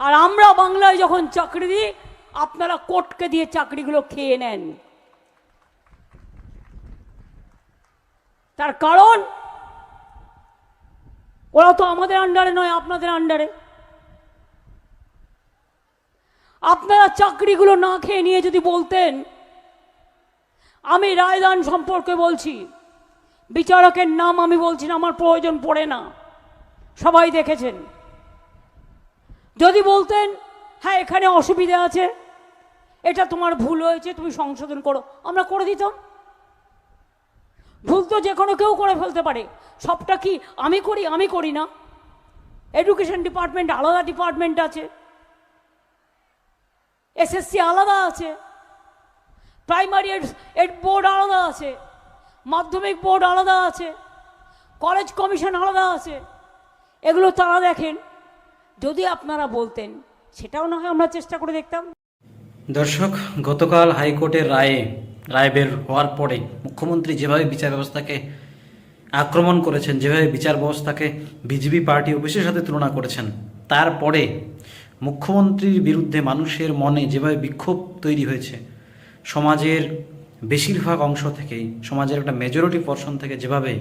আর আমরা বাংলায় যখন চাকরি দিই আপনারা কোর্টকে দিয়ে চাকরিগুলো খেয়ে নেন। তার কারণ ওরা তো আমাদের আন্ডারে নয়, আপনাদের আন্ডারে। আপনারা চাকরিগুলো না খেয়ে নিয়ে যদি বলতেন, আমি রায়দান সম্পর্কে বলছি, বিচারকের নাম আমি বলছি না, আমার প্রয়োজন পড়ে না, সবাই দেখেছেন। যদি বলতেন হ্যাঁ এখানে অসুবিধা আছে, এটা তোমার ভুল হয়েছে, তুমি সংশোধন করো, আমরা করে দিতাম। ভুল তো যে কোনো কেউ করে ফেলতে পারে, সবটা কি আমি করি? আমি করি না। এডুকেশন ডিপার্টমেন্ট আলাদা ডিপার্টমেন্ট আছে, এসএসসি আলাদা আছে, প্রাইমারি এড বোর্ড আলাদা আছে, মাধ্যমিক বোর্ড আলাদা আছে, কলেজ কমিশন আলাদা আছে। এগুলো তারা দেখেন। যদি আপনারা বলতেন সেটাও না হয় আমরা চেষ্টা করে দেখতাম। দর্শক, গতকাল হাইকোর্টের রায় বের হওয়ার পরে মুখ্যমন্ত্রী যেভাবে বিচার ব্যবস্থাকে আক্রমণ করেছেন, যেভাবে বিচার ব্যবস্থাকে বিজেপি পার্টি অফিসের সাথে তুলনা করেছেন, তারপরে মুখ্যমন্ত্রীর বিরুদ্ধে মানুষের মনে যেভাবে বিক্ষোভ তৈরি হয়েছে, সমাজের বেশিরভাগ অংশ থেকেই, সমাজের একটা মেজরিটি পোরশন থেকে যেভাবে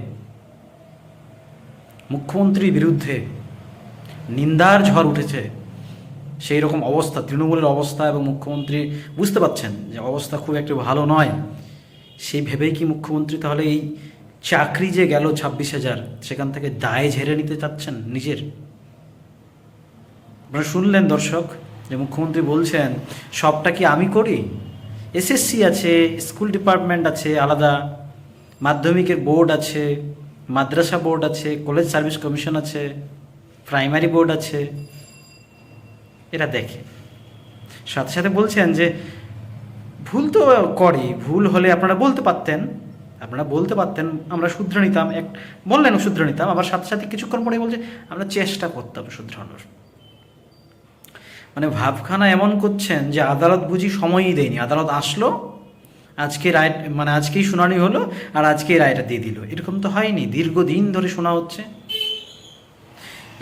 মুখ্যমন্ত্রীর বিরুদ্ধে নিন্দার ঝড় উঠেছে, সেই রকম অবস্থা তৃণমূলের অবস্থা, এবং মুখ্যমন্ত্রী বুঝতে পারছেন যে অবস্থা খুব একটা ভালো নয়। সেই ভেবেই কি মুখ্যমন্ত্রী তাহলে এই চাকরি যে গেল 26,000, সেখান থেকে দায় ঝেড়ে নিতে চাচ্ছেন নিজের? আপনারা শুনলেন দর্শক, যে মুখ্যমন্ত্রী বলছেন সবটা কি আমি করি? এসএসসি আছে, স্কুল ডিপার্টমেন্ট আছে আলাদা, মাধ্যমিকের বোর্ড আছে, মাদ্রাসা বোর্ড আছে, কলেজ সার্ভিস কমিশন আছে, প্রাইমারি বোর্ড আছে, এরা দেখে। সাথে সাথে বলছেন যে ভুল তো করি, ভুল হলে আপনারা বলতে পারতেন, আমরা শুধরে নিতাম। বললেন শুধরে নিতাম, আবার সাথে সাথে কিছুক্ষণ পরে বলছে আমরা চেষ্টা করতাম শুধরানোর। মানে ভাবখানা এমন করছেন যে আদালত বুঝি সময়ই দেয়নি, আদালত আসলো, আজকে রায়, মানে আজকেই শুনানি হলো আর আজকেই রায়টা দিয়ে দিল। এরকম তো হয়নি, দীর্ঘদিন ধরে শোনা হচ্ছে,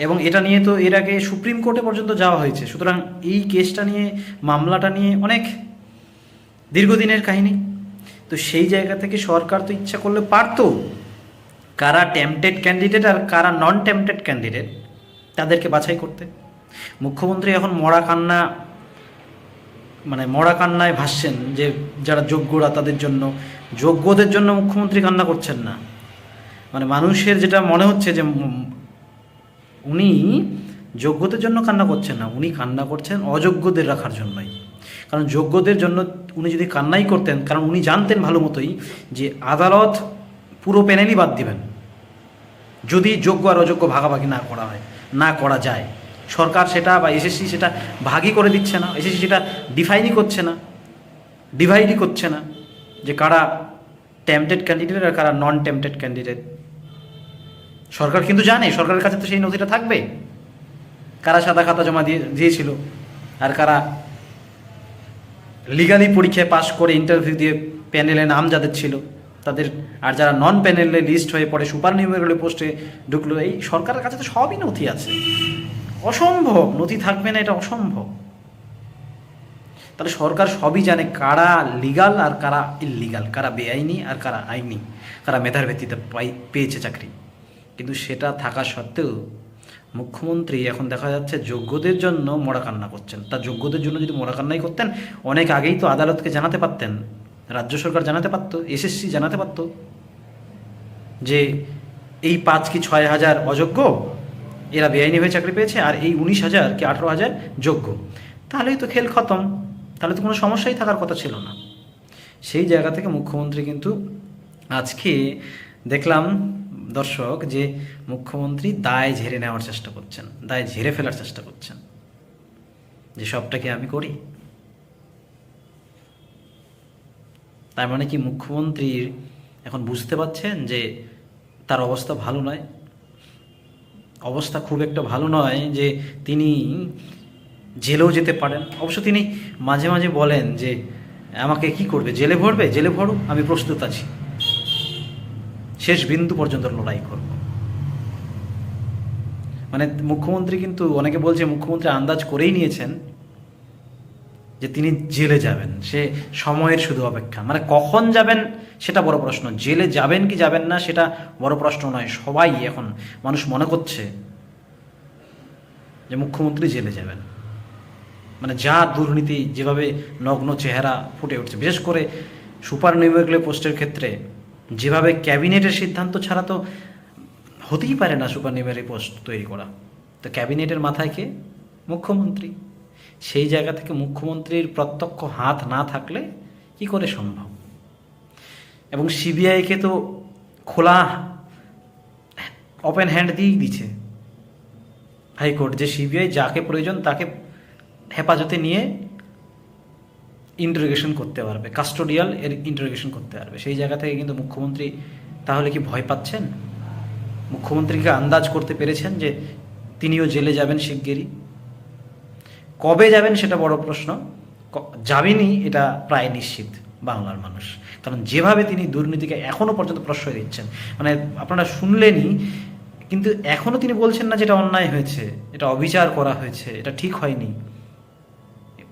এবং এটা নিয়ে তো এর আগে সুপ্রিম কোর্টে পর্যন্ত যাওয়া হয়েছে। সুতরাং এই কেসটা নিয়ে, মামলাটা নিয়ে অনেক দীর্ঘদিনের কাহিনী। তো সেই জায়গা থেকে সরকার তো ইচ্ছা করলে পারতো কারা টেম্পটেড ক্যান্ডিডেট আর কারা নন টেম্পটেড ক্যান্ডিডেট তাদেরকে বাছাই করতে। মুখ্যমন্ত্রী এখন মরা কান্নায় ভাসছেন, যে যারা যোগ্যরা তাদের জন্য, যোগ্যদের জন্য মুখ্যমন্ত্রী কান্না করছেন না। মানে মানুষের যেটা মনে হচ্ছে যে উনি যোগ্যদের জন্য কান্না করছেন না, উনি কান্না করছেন অযোগ্যদের রাখার জন্যই। কারণ যোগ্যদের জন্য উনি যদি কান্নাই করতেন, কারণ উনি জানতেন ভালো মতোই যে আদালত পুরো প্যানেলই বাদ দিবেন যদি যোগ্য আর অযোগ্য ভাগাভাগি না করা যায়। সরকার সেটা, বা এসএসসি সেটা ভাগই করে দিচ্ছে না, এসএসসি সেটা ডিভাইডই করছে না যে কারা টেম্পটেড ক্যান্ডিডেট আর কারা নন টেম্পটেড ক্যান্ডিডেট। সরকার কিন্তু জানে, সরকারের কাছে তো সেই নথিটা থাকবে, কারা সাদা খাতা জমা দিয়েছিল আর কারা লিগালি পরীক্ষায় পাশ করে ইন্টারভিউ দিয়ে প্যানেলে নাম যাদের ছিল তাদের, আর যারা নন প্যানেলে লিস্ট হয়ে পড়ে সুপার নিউমেরারি পোস্টে ঢুকলো। এই সরকারের কাছে তো সবই নথি আছে, অসম্ভব নথি থাকবে না, এটা অসম্ভব। তাহলে সরকার সবই জানে কারা লিগাল আর কারা ইললিগাল, কারা বেআইনি আর কারা আইনি, কারা মেধার ভিত্তিতে পেয়েছে চাকরি। কিন্তু সেটা থাকা সত্ত্বেও মুখ্যমন্ত্রী এখন দেখা যাচ্ছে যোগ্যদের জন্য মরা কান্না করছেন। তার যোগ্যদের জন্য যদি মরা কান্নাই করতেন, অনেক আগেই তো আদালতকে জানাতে পারতেন, রাজ্য সরকার জানাতে পারতো, এসএসসি জানাতে পারতো যে এই 5 কি 6 হাজার অযোগ্য, এরা বেআইনি হয়ে চাকরি পেয়েছে, আর এই 19,000 কি 18,000 যোগ্য। তাহলেই তো খেল খতম, তাহলে তো কোনো সমস্যাই থাকার কথা ছিল না। সেই জায়গা থেকে মুখ্যমন্ত্রী কিন্তু আজকে দেখলাম দর্শক, যে মুখ্যমন্ত্রী দায় ঝেড়ে নেওয়ার চেষ্টা করছেন, দায় ঝেড়ে ফেলার চেষ্টা করছেন, যে সবটাকে আমি করি। তার মানে কি মুখ্যমন্ত্রী এখন বুঝতে পারছেন যে তার অবস্থা ভালো নয়, অবস্থা খুব একটা ভালো নয়, যে তিনি জেলেও যেতে পারেন। অবশ্য তিনি মাঝে মাঝে বলেন যে আমাকে কি করবে, জেলে ভরবে, জেলে ভরুক, আমি প্রস্তুত আছি, শেষ বিন্দু পর্যন্ত লড়াই করব। মানে মুখ্যমন্ত্রী কিন্তু, অনেকে বলছে মুখ্যমন্ত্রী আন্দাজ করেই নিয়েছেন যে তিনি জেলে যাবেন, সে সময়ের শুধু অপেক্ষা। মানে কখন যাবেন সেটা বড় প্রশ্ন, জেলে যাবেন কি যাবেন না সেটা বড় প্রশ্ন নয়। সবাই এখন মানুষ মনে করছে যে মুখ্যমন্ত্রী জেলে যাবেন। মানে যা দুর্নীতি, যেভাবে নগ্ন চেহারা ফুটে উঠছে, বিশেষ করে সুপার নিউমেরিক্যাল পোস্টের ক্ষেত্রে যেভাবে ক্যাবিনেটের সিদ্ধান্ত ছাড়া তো হতেই পারে না সুপার নিউমেরিক্যাল পোস্ট তৈরি করা। তো ক্যাবিনেটের মাথায় কে? মুখ্যমন্ত্রী। সেই জায়গা থেকে মুখ্যমন্ত্রীর প্রত্যক্ষ হাত না থাকলে কি করে সম্ভব? এবং সিবিআইকে তো খোলা ওপেন হ্যান্ড দিয়েই দিচ্ছে হাইকোর্ট, যে সিবিআই যাকে প্রয়োজন তাকে হেফাজতে নিয়ে ইন্টারোগেশন করতে পারবে, কাস্টোডিয়াল এর ইন্টারোগেশন করতে পারবে। সেই জায়গা থেকে কিন্তু মুখ্যমন্ত্রী তাহলে কি ভয় পাচ্ছেন? মুখ্যমন্ত্রীকে আন্দাজ করতে পেরেছেন যে তিনিও জেলে যাবেন শিগগিরই। কবে যাবেন সেটা বড় প্রশ্ন, যাবেনই এটা প্রায় নিশ্চিত বাংলার মানুষ। কারণ যেভাবে তিনি দুর্নীতিকে এখনও পর্যন্ত প্রশ্রয় দিচ্ছেন, মানে আপনারা শুনলেনই, কিন্তু এখনও তিনি বলছেন না যে এটা অন্যায় হয়েছে, এটা অবিচার করা হয়েছে, এটা ঠিক হয়নি।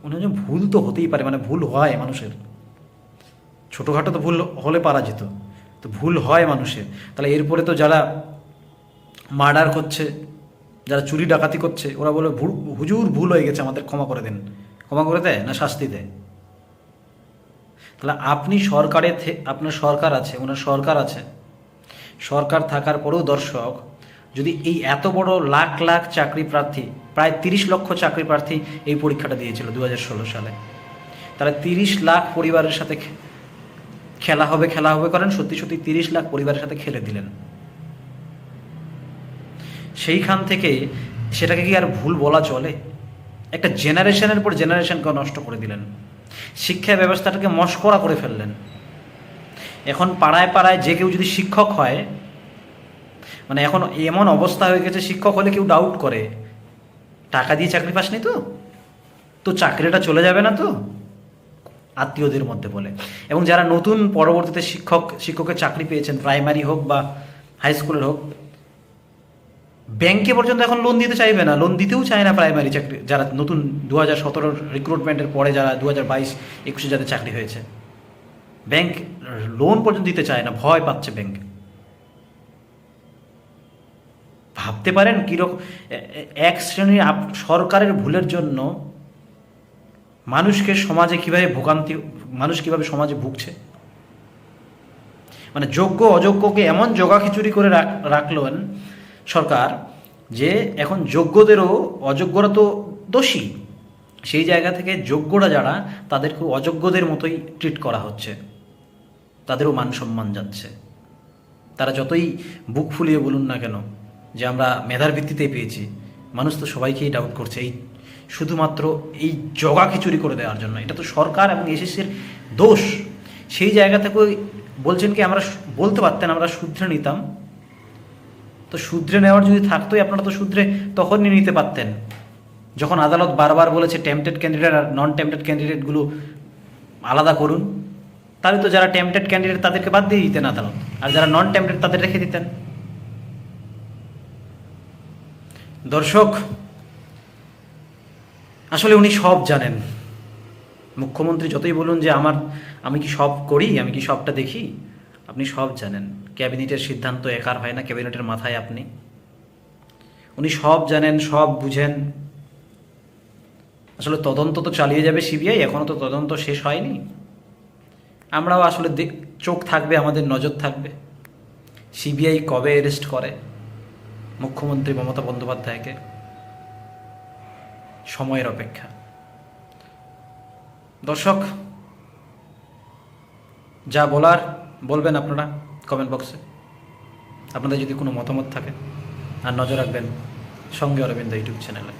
মনে হয় ভুল তো হতেই পারে, মানে ভুল হয় মানুষের, ছোটোখাটো তো ভুল হলে পারা যেত, তো ভুল হয় মানুষের। তাহলে এরপরে তো যারা মার্ডার করছে, যারা চুরি ডাকাতি করছে, ওরা বলে হুজুর ভুল হয়ে গেছে, আমাদের ক্ষমা করে দেন। ক্ষমা করে দেয় না শাস্তি দেয়? তাহলে আপনি সরকারে, আপনার সরকার আছে, ওনার সরকার আছে, সরকার থাকার পরেও দর্শক যদি এই এত বড় লাখ লাখ চাকরি প্রার্থী, প্রায় 30 লক্ষ চাকরি প্রার্থী এই পরীক্ষাটা দিয়েছিল 2016 সালে, তারা 30 লাখ পরিবারের সাথে খেলা হবে করেন, সত্যি সত্যি 30 লাখ পরিবারের সাথে খেলে দিলেন। সেইখান থেকে সেটাকে কি আর ভুল বলা চলে? একটা জেনারেশনের পর জেনারেশনকে নষ্ট করে দিলেন, শিক্ষা ব্যবস্থাটাকে মস্করা করে ফেললেন। এখন পাড়ায় পাড়ায় যে কেউ যদি শিক্ষক হয়, মানে এখন এমন অবস্থা হয়ে গেছে, শিক্ষক হলে কেউ ডাউট করে টাকা দিয়ে চাকরি পাসনি তো চাকরিটা চলে যাবে না তো, আত্মীয়দের মধ্যে বলে। এবং যারা নতুন পরবর্তীতে শিক্ষকের চাকরি পেয়েছেন, প্রাইমারি হোক বা হাই স্কুলের হোক, ব্যাংকে পর্যন্ত এখন লোন দিতে চাইবে না, লোন দিতেও চায় না প্রাইমারি চাকরি, যারা নতুন 2017 রিক্রুটমেন্টের পরে, যারা 2022-21 যাদের চাকরি হয়েছে, ব্যাংক লোন পর্যন্ত দিতে চায় না, ভয় পাচ্ছে ব্যাংক। ভাবতে পারেন কিরকম এক শ্রেণীর সরকারের ভুলের জন্য মানুষকে সমাজে কিভাবে ভোগান্তি, মানুষ কিভাবে সমাজে ভুগছে। মানে যোগ্য অযোগ্যকে এমন জগাখিচুড়ি করে রাখলেন সরকার, যে এখন যোগ্যদেরও, অযোগ্যরা তো দোষী, সেই জায়গা থেকে যোগ্যরা যারা, তাদেরকে অযোগ্যদের মতোই ট্রিট করা হচ্ছে, তাদেরও মান সম্মান যাচ্ছে। তারা যতই বুক ফুলিয়ে বলুন না কেন যে আমরা মেধার ভিত্তিতে পেয়েছি, মানুষ তো সবাইকেই ডাউট করছে, এই শুধুমাত্র এই জগাখিচুড়ি করে দেওয়ার জন্য। এটা তো সরকার এবং এসএসসির দোষ। সেই জায়গা থেকে বলছেন কি, আমরা বলতে পারতেন আমরা শুধরে নিতাম, তো শুধরে নেওয়ার যদি থাকতোই আপনারা তো শুধরে তখনই নিতে পারতেন, যখন আদালত বারবার বলেছে টেম্পটেড ক্যান্ডিডেট আর নন টেম্পটেড ক্যান্ডিডেটগুলো আলাদা করুন। তাহলে তো যারা টেম্পটেড ক্যান্ডিডেট তাদেরকে বাদ দিয়ে দিতেন আদালত, আর যারা নন টেম্পটেড তাদের রেখে দিতেন। দর্শক, আসলে উনি সব জানেন। মুখ্যমন্ত্রী যতই বলুন যে আমি কি সব করি, আমি কি সবটা দেখি, আপনি সব জানেন। ক্যাবিনেটের সিদ্ধান্ত একার হয় না, ক্যাবিনেটের মাথায় আপনি। উনি সব জানেন, সব বুঝেন। আসলে তদন্ত তো চালিয়ে যাবে সিবিআই, এখনও তো তদন্ত শেষ হয়নি। আমরাও আসলে চোখ থাকবে, আমাদের নজর থাকবে সিবিআই কবে অ্যারেস্ট করে মুখ্যমন্ত্রী মমতা বন্দ্যোপাধ্যায়কে। সময়ের অপেক্ষা। দর্শক, যা বলার বলবেন আপনারা কমেন্ট বক্সে, আপনাদের যদি কোনো মতামত থাকে। আর নজর রাখবেন সঙ্গে অরবিন্দ ইউটিউব চ্যানেলে।